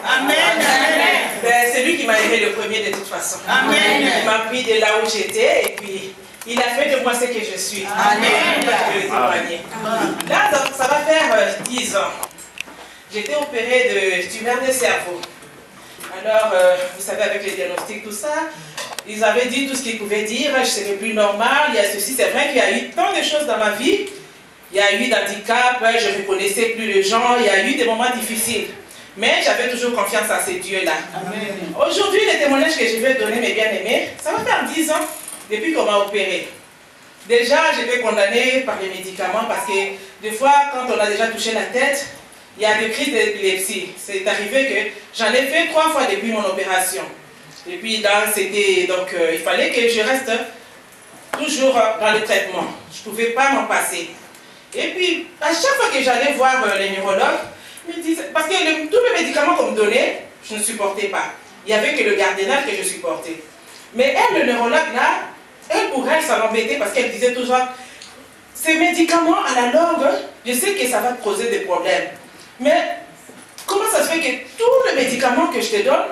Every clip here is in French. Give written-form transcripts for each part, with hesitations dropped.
Amen. Ben, c'est lui qui m'a aimé le premier de toute façon. Amen. Il m'a pris de là où j'étais et puis il a fait de moi ce que je suis. Amen. Je vais le témoigner. Là, ça va faire 10 ans. J'étais opérée de tumeur de cerveau. Alors, vous savez, avec les diagnostics, tout ça, ils avaient dit tout ce qu'ils pouvaient dire, je ne serais plus normal, il y a ceci. C'est vrai qu'il y a eu tant de choses dans ma vie. Il y a eu d'handicap, je ne reconnaissais plus les gens, il y a eu des moments difficiles. Mais j'avais toujours confiance en ces dieux-là. Aujourd'hui, les témoignages que je vais donner, mes bien-aimés, ça va faire 10 ans depuis qu'on m'a opéré. Déjà, j'étais condamnée par les médicaments parce que des fois, quand on a déjà touché la tête, il y a des crises d'épilepsie. C'est arrivé que j'en ai fait 3 fois depuis mon opération. Et puis, il fallait que je reste toujours dans le traitement. Je ne pouvais pas m'en passer. Et puis, à chaque fois que j'allais voir les neurologues, ils me disaient, parce que tous les médicaments qu'on me donnait, je ne supportais pas. Il n'y avait que le Gardénal que je supportais. Mais elle, le neurologue là, elle pour elle, ça m'embêtait parce qu'elle disait toujours, ces médicaments à la longue, je sais que ça va te causer des problèmes. Mais comment ça se fait que tous les médicaments que je te donne,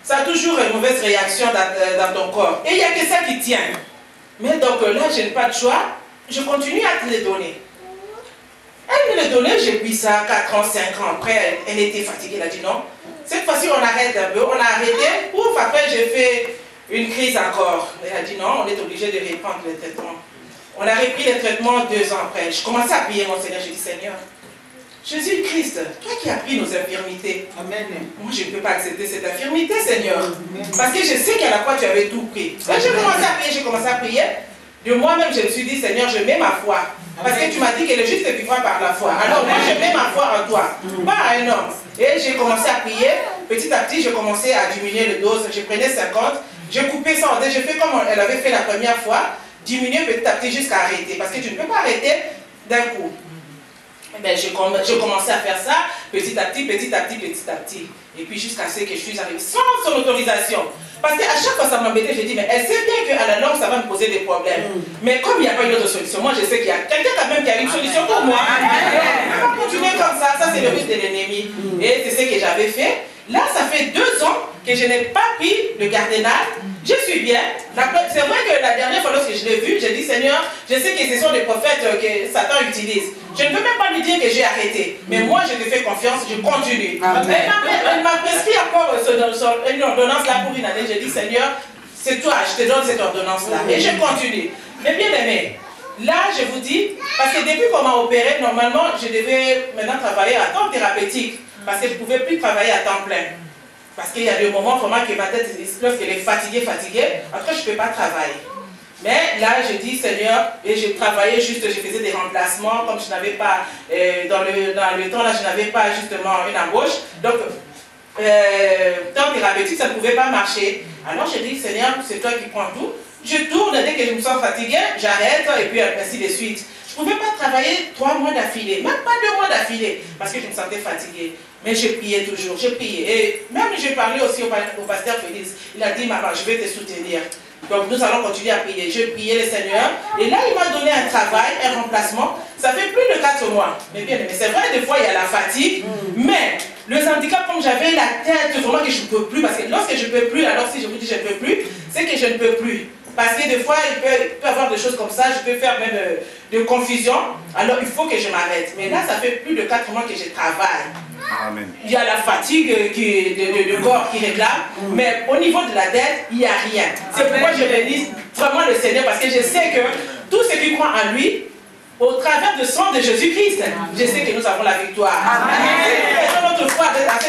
ça a toujours une mauvaise réaction dans ton corps. Et il n'y a que ça qui tient. Mais donc là, je n'ai pas de choix, je continue à te les donner. Elle me les donnait, j'ai pris ça 4 ans, 5 ans. Après, elle était fatiguée, elle a dit non. Cette fois-ci, on arrête un peu. On a arrêté. Ouf, après, j'ai fait une crise encore. Elle a dit non, on est obligé de reprendre le traitement. On a repris le traitement 2 ans après. Je commençais à prier mon Seigneur. J'ai dit, Seigneur, Jésus-Christ, toi qui as pris nos infirmités. Amen. Moi, je ne peux pas accepter cette infirmité, Seigneur. Amen. Parce que je sais qu'à la fois, tu avais tout pris. J'ai commencé à prier. De moi-même, je me suis dit, Seigneur, je mets ma foi. Parce que tu m'as dit que le juste vivra par la foi. Alors moi, je mets ma foi en toi, pas à un homme. Et j'ai commencé à prier. Petit à petit, j'ai commencé à diminuer le dose. Je prenais 50, j'ai coupé 100. J'ai fait comme elle avait fait la première fois, diminuer petit à petit jusqu'à arrêter. Parce que tu ne peux pas arrêter d'un coup. Ben, j'ai commencé à faire ça, petit à petit, petit à petit, petit à petit. Et puis jusqu'à ce que je suis arrivée sans son autorisation. Parce qu'à chaque fois ça m'embêtait, j'ai dit, mais elle sait bien qu'à la longue ça va me poser des problèmes. Mais comme il n'y a pas une autre solution, moi je sais qu'il y a quelqu'un quand même qui a une solution pour moi. On va continuer comme ça c'est le risque de l'ennemi. Et c'est ce que j'avais fait. Là, ça fait 2 ans que je n'ai pas pris le Gardénal. Je suis bien. C'est vrai que la dernière fois, lorsque je l'ai vu, j'ai dit, Seigneur, je sais que ce sont des prophètes que Satan utilise. Je ne peux même pas lui dire que j'ai arrêté. Mais moi, je te fais confiance, je continue. Elle m'a prescrit encore une ordonnance là pour une année. J'ai dit, Seigneur, c'est toi, je te donne cette ordonnance-là. Et je continue. Mais bien aimé, là, je vous dis, parce que depuis qu'on m'a opéré, normalement, je devais maintenant travailler à temps thérapeutique. Parce que je ne pouvais plus travailler à temps plein. Parce qu'il y a des moments vraiment que ma tête, lorsqu'elle est fatiguée, après je ne peux pas travailler. Mais là, je dis, Seigneur, et j'ai travaillé juste, je faisais des remplacements, comme je n'avais pas, dans le temps là, je n'avais pas justement une embauche. Donc, temps thérapeutique, ça ne pouvait pas marcher. Alors je dis, Seigneur, c'est toi qui prends tout. Je tourne, dès que je me sens fatiguée, j'arrête, et puis ainsi de suite. Je ne pouvais pas travailler 3 mois d'affilée, même pas 2 mois d'affilée, parce que je me sentais fatiguée. Mais je priais toujours, je priais. Et même j'ai parlé aussi au pasteur Félix. Il a dit, maman, je vais te soutenir. Donc nous allons continuer à prier. Je priais le Seigneur. Et là, il m'a donné un travail, un remplacement. Ça fait plus de 4 mois. Mais bien, mais c'est vrai, des fois, il y a la fatigue. Mais le handicap, comme j'avais la tête, vraiment que je ne peux plus. Parce que lorsque je ne peux plus, alors si je vous dis je ne peux plus, c'est que je ne peux plus. Parce que des fois, il peut y avoir des choses comme ça, je peux faire même de confusion. Alors, il faut que je m'arrête. Mais là, ça fait plus de 4 mois que je travaille. Amen. Il y a la fatigue de corps qui réclame, mais au niveau de la tête, il n'y a rien. C'est pourquoi je bénis vraiment le Seigneur, parce que je sais que tous ceux qui croient en lui, au travers du sang de Jésus-Christ, je sais que nous avons la victoire. Amen. Notre foi à cette